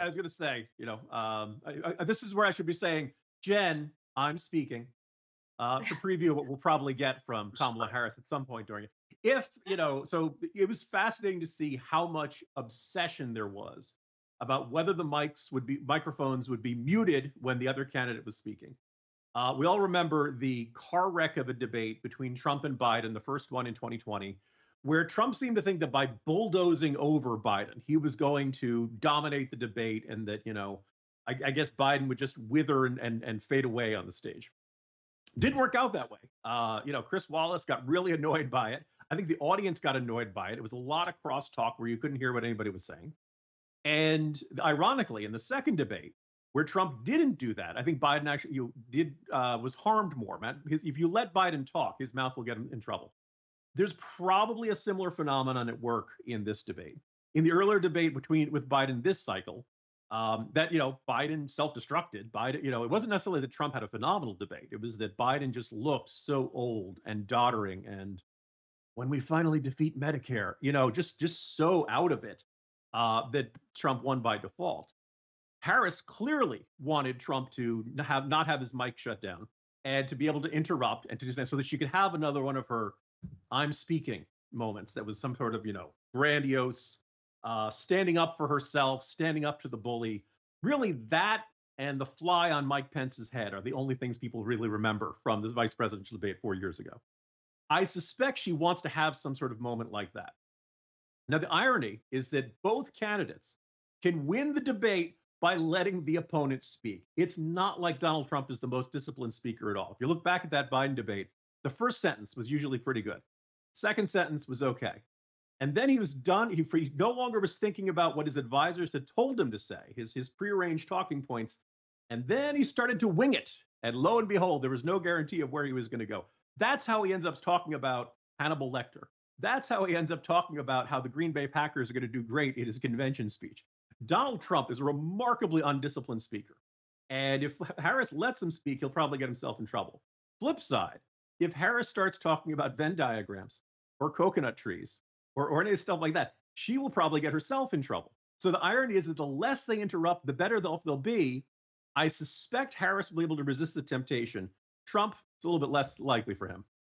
I was going to say, this is where I should be saying, Jen, I'm speaking to preview what we'll probably get from Kamala Harris at some point during it. So it was fascinating to see how much obsession there was about whether the microphones would be muted when the other candidate was speaking. We all remember the car wreck of a debate between Trump and Biden, the first one in 2020, where Trump seemed to think that by bulldozing over Biden, he was going to dominate the debate and that, I guess Biden would just wither and fade away on the stage. Didn't work out that way. Chris Wallace got really annoyed by it. I think the audience got annoyed by it. It was a lot of crosstalk where you couldn't hear what anybody was saying. And ironically, in the second debate, where Trump didn't do that, I think Biden actually was harmed more. Man, if you let Biden talk, his mouth will get him in trouble. There's probably a similar phenomenon at work in this debate. In the earlier debate with Biden this cycle, Biden self-destructed. Biden, it wasn't necessarily that Trump had a phenomenal debate. It was that Biden just looked so old and doddering. And when we finally defeat Medicare, just so out of it that Trump won by default. Harris clearly wanted Trump to not have his mic shut down and to be able to interrupt and to do that so that she could have another one of her I'm speaking moments that was some sort of, grandiose, standing up for herself, standing up to the bully. Really, that and the fly on Mike Pence's head are the only things people really remember from the vice presidential debate 4 years ago. I suspect she wants to have some sort of moment like that. Now, the irony is that both candidates can win the debate by letting the opponent speak. It's not like Donald Trump is the most disciplined speaker at all. If you look back at that Biden debate, the first sentence was usually pretty good. Second sentence was okay. And then he was done. He no longer was thinking about what his advisors had told him to say, his prearranged talking points. And then he started to wing it. And lo and behold, there was no guarantee of where he was going to go. That's how he ends up talking about Hannibal Lecter. That's how he ends up talking about how the Green Bay Packers are going to do great in his convention speech. Donald Trump is a remarkably undisciplined speaker. And if Harris lets him speak, he'll probably get himself in trouble. Flip side, if Harris starts talking about Venn diagrams or coconut trees or any stuff like that, she will probably get herself in trouble. So the irony is that the less they interrupt, the better they'll be. I suspect Harris will be able to resist the temptation. Trump, it's a little bit less likely for him.